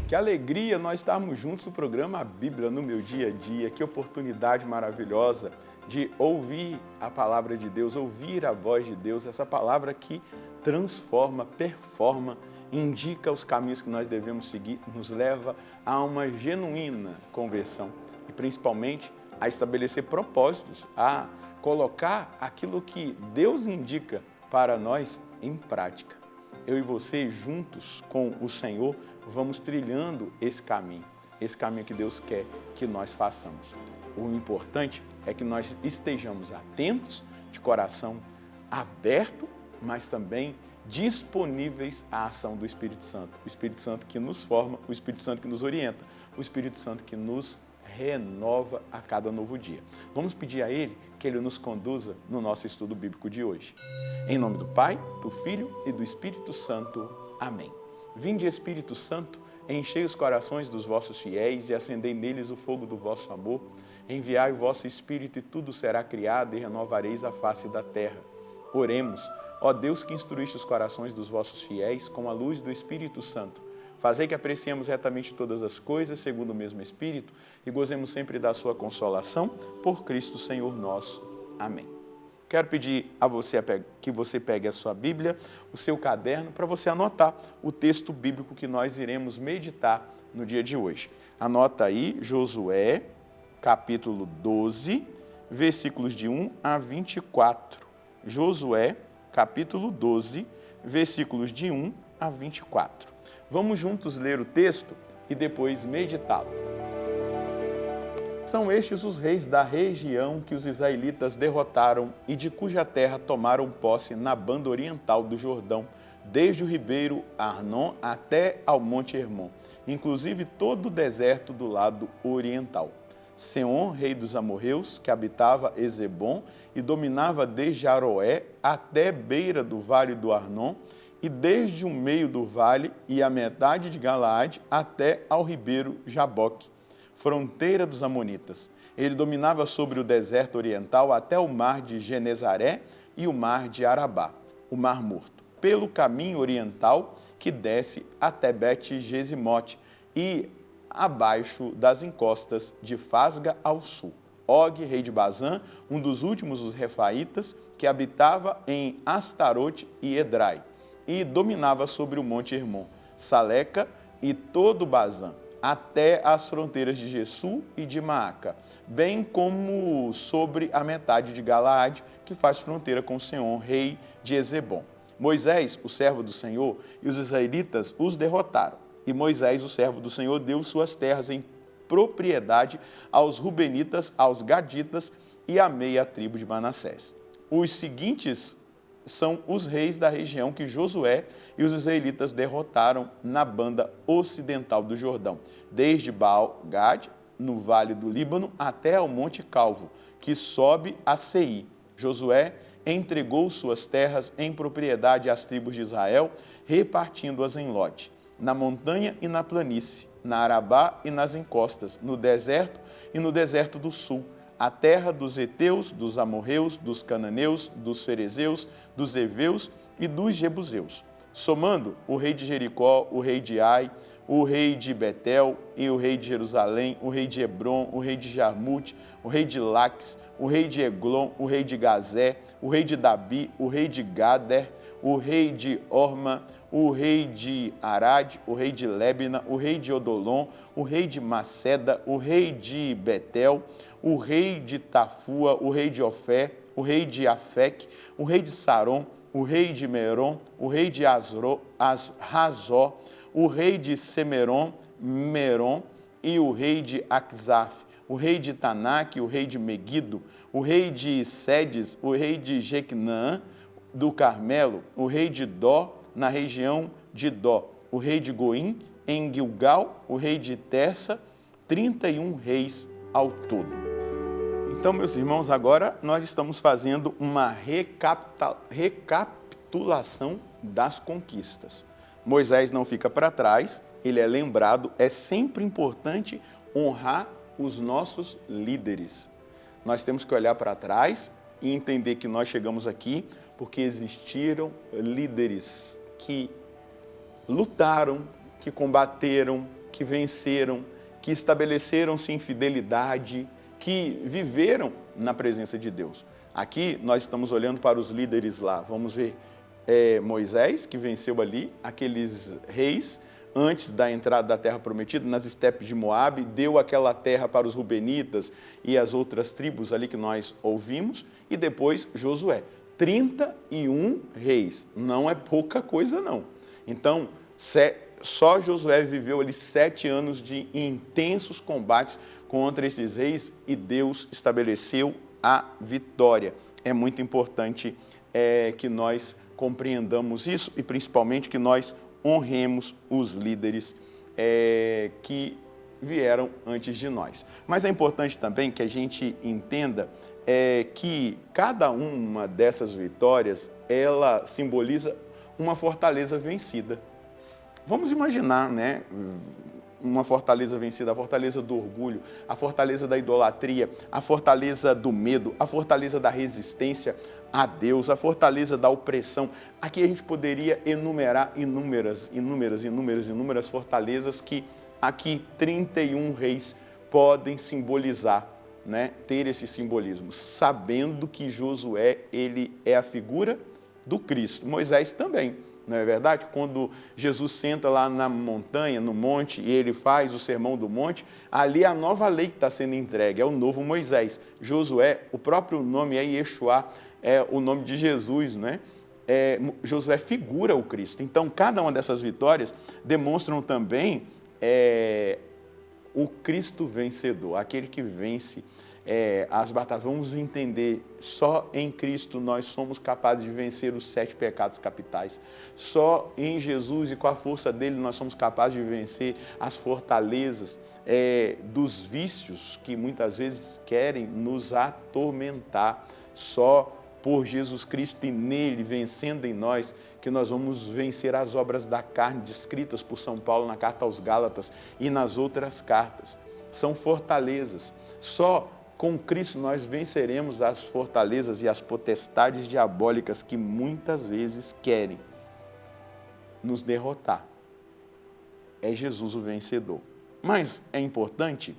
Que alegria nós estarmos juntos no programa A Bíblia no Meu Dia a Dia. Que oportunidade maravilhosa de ouvir a palavra de Deus, ouvir a voz de Deus, essa palavra que transforma, performa, indica os caminhos que nós devemos seguir, nos leva a uma genuína conversão e principalmente a estabelecer propósitos, a colocar aquilo que Deus indica para nós em prática. Eu e você, juntos com o Senhor, vamos trilhando esse caminho que Deus quer que nós façamos. O importante é que nós estejamos atentos, de coração aberto, mas também disponíveis à ação do Espírito Santo. O Espírito Santo que nos forma, o Espírito Santo que nos orienta, o Espírito Santo que nos renova a cada novo dia. Vamos pedir a Ele que Ele nos conduza no nosso estudo bíblico de hoje. Em nome do Pai, do Filho e do Espírito Santo. Amém. Vinde, Espírito Santo, enchei os corações dos vossos fiéis e acendei neles o fogo do vosso amor. Enviai o vosso Espírito e tudo será criado e renovareis a face da terra. Oremos, ó Deus que instruíste os corações dos vossos fiéis com a luz do Espírito Santo. Fazei que apreciemos retamente todas as coisas, segundo o mesmo Espírito, e gozemos sempre da sua consolação, por Cristo Senhor nosso. Amém. Quero pedir a você que você pegue a sua Bíblia, o seu caderno, para você anotar o texto bíblico que nós iremos meditar no dia de hoje. Anota aí Josué, capítulo 12, versículos de 1 a 24. Josué, capítulo 12, versículos de 1 a 24. Vamos juntos ler o texto e depois meditá-lo. São estes os reis da região que os israelitas derrotaram e de cuja terra tomaram posse na banda oriental do Jordão, desde o ribeiro Arnon até ao monte Hermon, inclusive todo o deserto do lado oriental. Seom, rei dos amorreus, que habitava Ezebom e dominava desde Aroé até beira do vale do Arnon, e desde o meio do vale e a metade de Galaade até ao ribeiro Jaboque, fronteira dos amonitas. Ele dominava sobre o deserto oriental até o mar de Genezaré e o mar de Arabá, o mar morto, pelo caminho oriental que desce até Bet-Gesimote e abaixo das encostas de Fasga ao sul. Og, rei de Bazã, um dos últimos dos refaítas, que habitava em Astarote e Edrai, e dominava sobre o monte Hermon, Saleca e todo Bazã, até as fronteiras de Gessul e de Maaca, bem como sobre a metade de Galaade, que faz fronteira com Seom, rei de Ezebom. Moisés, o servo do Senhor, e os israelitas os derrotaram. E Moisés, o servo do Senhor, deu suas terras em propriedade aos Rubenitas, aos Gaditas e à meia tribo de Manassés. Os seguintes são os reis da região que Josué e os israelitas derrotaram na banda ocidental do Jordão, desde Baal-Gad, no vale do Líbano, até ao Monte Calvo, que sobe a Seir. Josué entregou suas terras em propriedade às tribos de Israel, repartindo-as em lote, na montanha e na planície, na Arabá e nas encostas, no deserto e no deserto do sul, a terra dos heteus, dos amorreus, dos cananeus, dos ferezeus, dos heveus e dos jebuseus, somando o rei de Jericó, o rei de Ai, o rei de Betel e o rei de Jerusalém, o rei de Hebron, o rei de Jarmute, o rei de Laques, o rei de Eglon, o rei de Gazé, o rei de Dabi, o rei de Gader, o rei de Orma, o rei de Arad, o rei de Lebna, o rei de Odolon, o rei de Maceda, o rei de Betel, o rei de Tafua, o rei de Ofé, o rei de Afec, o rei de Saron, o rei de Merom, o rei de Razó, o rei de Semeron, Merom e o rei de Axaf, o rei de Tanak, o rei de Megido, o rei de Sedes, o rei de Jequinã, do Carmelo, o rei de Dó, na região de Dó, o rei de Goim, em Gilgal, o rei de Tersa, 31 reis ao todo. Então, meus irmãos, agora nós estamos fazendo uma recapitulação das conquistas. Moisés não fica para trás, ele é lembrado, é sempre importante honrar os nossos líderes. Nós temos que olhar para trás e entender que nós chegamos aqui porque existiram líderes que lutaram, que combateram, que venceram, que estabeleceram-se em fidelidade, que viveram na presença de Deus. Aqui nós estamos olhando para os líderes lá. Vamos ver Moisés, que venceu ali, aqueles reis, antes da entrada da terra prometida, nas estepes de Moabe, deu aquela terra para os rubenitas e as outras tribos ali que nós ouvimos, e depois Josué. 31 reis, não é pouca coisa não. Então, só Josué viveu ali 7 anos de intensos combates contra esses reis e Deus estabeleceu a vitória. É muito importante que nós compreendamos isso e principalmente que nós honremos os líderes que vieram antes de nós. Mas é importante também que a gente entenda que cada uma dessas vitórias, ela simboliza uma fortaleza vencida. Vamos imaginar, né? Uma fortaleza vencida, a fortaleza do orgulho, a fortaleza da idolatria, a fortaleza do medo, a fortaleza da resistência a Deus, a fortaleza da opressão. Aqui a gente poderia enumerar inúmeras fortalezas que aqui 31 reis podem simbolizar, né? Ter esse simbolismo, sabendo que Josué, ele é a figura do Cristo, Moisés também. Não é verdade? Quando Jesus senta lá na montanha, no monte, e ele faz o sermão do monte, ali a nova lei que está sendo entregue, é o novo Moisés. Josué, o próprio nome é Yeshua, é o nome de Jesus, né? Josué figura o Cristo. Então, cada uma dessas vitórias demonstram também o Cristo vencedor, aquele que vence as batalhas. Vamos entender, só em Cristo nós somos capazes de vencer os 7 pecados capitais. Só em Jesus e com a força dele nós somos capazes de vencer as fortalezas dos vícios que muitas vezes querem nos atormentar. Só por Jesus Cristo e nele, vencendo em nós, que nós vamos vencer as obras da carne descritas por São Paulo na carta aos Gálatas e nas outras cartas. São fortalezas. Só com Cristo nós venceremos as fortalezas e as potestades diabólicas que muitas vezes querem nos derrotar. É Jesus o vencedor. Mas é importante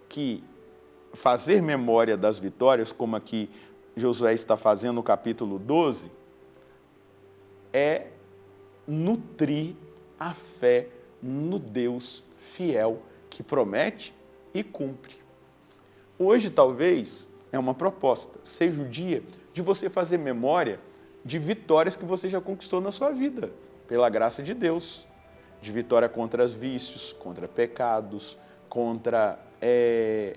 que fazer memória das vitórias, como aqui Josué está fazendo no capítulo 12, é nutrir a fé no Deus fiel que promete e cumpre. Hoje, talvez, é uma proposta, seja o dia de você fazer memória de vitórias que você já conquistou na sua vida, pela graça de Deus, de vitória contra os vícios, contra pecados, contra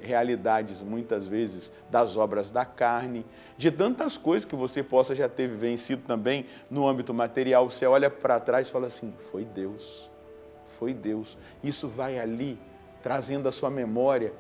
realidades, muitas vezes, das obras da carne, de tantas coisas que você possa já ter vencido também no âmbito material. Você olha para trás e fala assim, foi Deus, foi Deus. Isso vai ali, trazendo à sua memória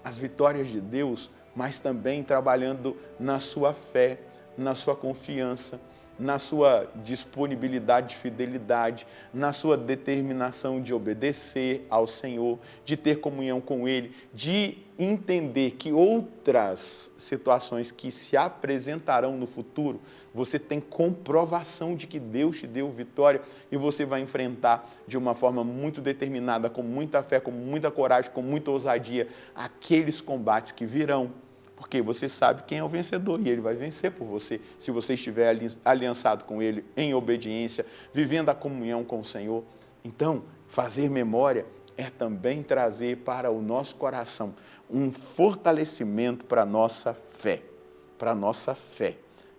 as vitórias de Deus, mas também trabalhando na sua fé, na sua confiança, na sua disponibilidade de fidelidade, na sua determinação de obedecer ao Senhor, de ter comunhão com Ele, de entender que outras situações que se apresentarão no futuro, você tem comprovação de que Deus te deu vitória e você vai enfrentar de uma forma muito determinada, com muita fé, com muita coragem, com muita ousadia, aqueles combates que virão. Porque você sabe quem é o vencedor e ele vai vencer por você, se você estiver aliançado com ele, em obediência, vivendo a comunhão com o Senhor. Então, fazer memória é também trazer para o nosso coração um fortalecimento para a nossa fé,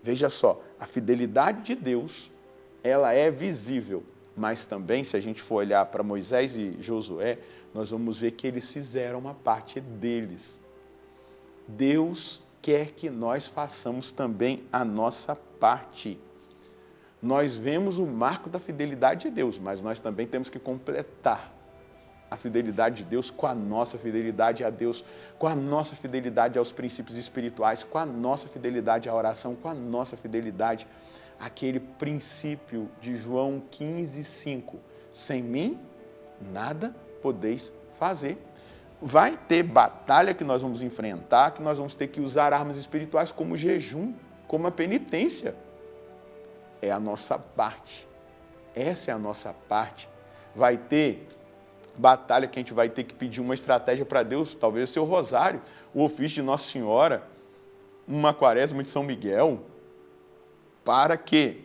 Veja só, a fidelidade de Deus, ela é visível, mas também, se a gente for olhar para Moisés e Josué, nós vamos ver que eles fizeram uma parte deles. Deus quer que nós façamos também a nossa parte. Nós vemos o marco da fidelidade de Deus, mas nós também temos que completar a fidelidade de Deus com a nossa fidelidade a Deus, com a nossa fidelidade aos princípios espirituais, com a nossa fidelidade à oração, com a nossa fidelidade àquele princípio de João 15:5. Sem mim, nada podeis fazer. Vai ter batalha que nós vamos enfrentar, que nós vamos ter que usar armas espirituais como jejum, como a penitência. É a nossa parte. Essa é a nossa parte. Vai ter batalha que a gente vai ter que pedir uma estratégia para Deus, talvez o seu rosário, o ofício de Nossa Senhora, uma quaresma de São Miguel. Para quê?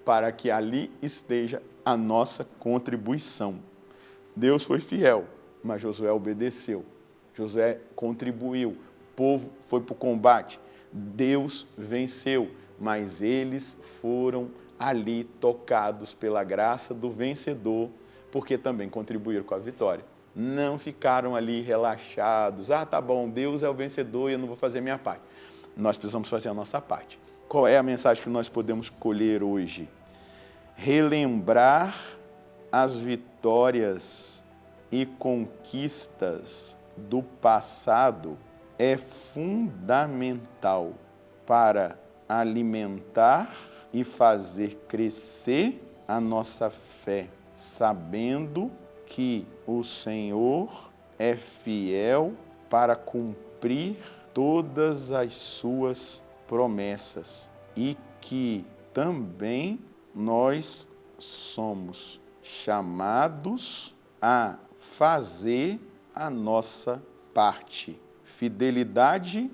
Para que ali esteja a nossa contribuição. Deus foi fiel, mas Josué obedeceu. Josué contribuiu, o povo foi para o combate. Deus venceu, mas eles foram ali tocados pela graça do vencedor, porque também contribuíram com a vitória. Não ficaram ali relaxados. Tá bom, Deus é o vencedor e eu não vou fazer a minha parte. Nós precisamos fazer a nossa parte. Qual é a mensagem que nós podemos colher hoje? Relembrar as vitórias e conquistas do passado é fundamental para alimentar e fazer crescer a nossa fé, sabendo que o Senhor é fiel para cumprir todas as suas promessas e que também nós somos chamados a fazer a nossa parte. Fidelidade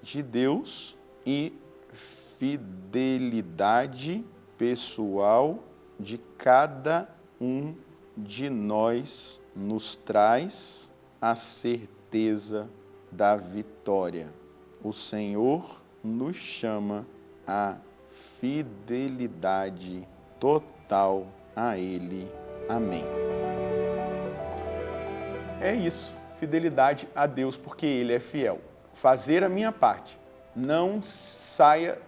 de Deus e fidelidade pessoal de cada um de nós nos traz a certeza da vitória. O Senhor nos chama a fidelidade total a Ele. Amém. É isso, fidelidade a Deus, porque Ele é fiel. Fazer a minha parte. Não saia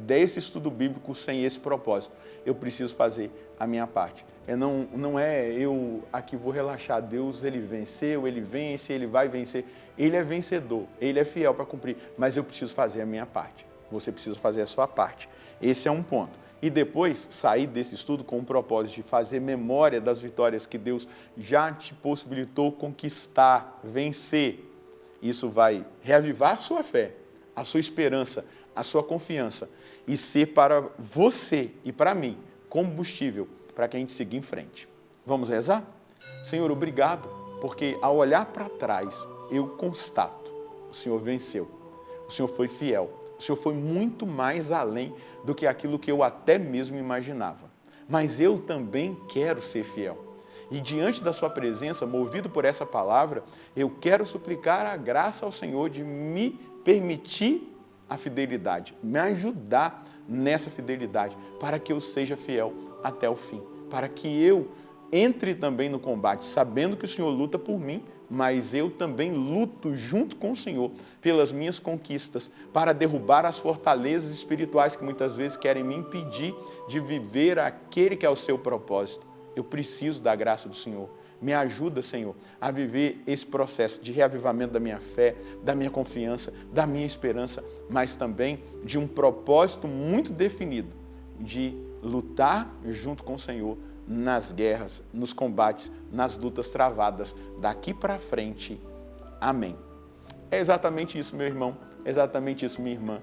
desse estudo bíblico sem esse propósito. Eu preciso fazer a minha parte. Não é eu aqui vou relaxar. Deus, Ele venceu, Ele vence, Ele vai vencer. Ele é vencedor, Ele é fiel para cumprir, mas eu preciso fazer a minha parte. Você precisa fazer a sua parte. Esse é um ponto. E depois sair desse estudo com o propósito de fazer memória das vitórias que Deus já te possibilitou conquistar, vencer. Isso vai reavivar a sua fé, a sua esperança, a sua confiança e ser para você e para mim combustível para que a gente siga em frente. Vamos rezar? Senhor, obrigado, porque ao olhar para trás eu constato, o Senhor venceu, o Senhor foi fiel, o Senhor foi muito mais além do que aquilo que eu até mesmo imaginava. Mas eu também quero ser fiel. E diante da sua presença, movido por essa palavra, eu quero suplicar a graça ao Senhor de me permitir a fidelidade, me ajudar nessa fidelidade, para que eu seja fiel até o fim, para que eu entre também no combate, sabendo que o Senhor luta por mim, mas eu também luto junto com o Senhor pelas minhas conquistas, para derrubar as fortalezas espirituais que muitas vezes querem me impedir de viver aquele que é o seu propósito. Eu preciso da graça do Senhor. Me ajuda, Senhor, a viver esse processo de reavivamento da minha fé, da minha confiança, da minha esperança, mas também de um propósito muito definido de lutar junto com o Senhor nas guerras, nos combates, nas lutas travadas daqui para frente. Amém. É exatamente isso, meu irmão, é exatamente isso, minha irmã.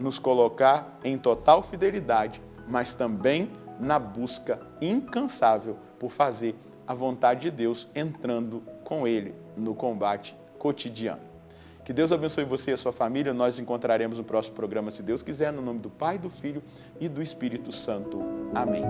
Nos colocar em total fidelidade, mas também na busca incansável por fazer a vontade de Deus, entrando com Ele no combate cotidiano. Que Deus abençoe você e a sua família. Nós nos encontraremos no próximo programa, se Deus quiser, no nome do Pai, do Filho e do Espírito Santo. Amém.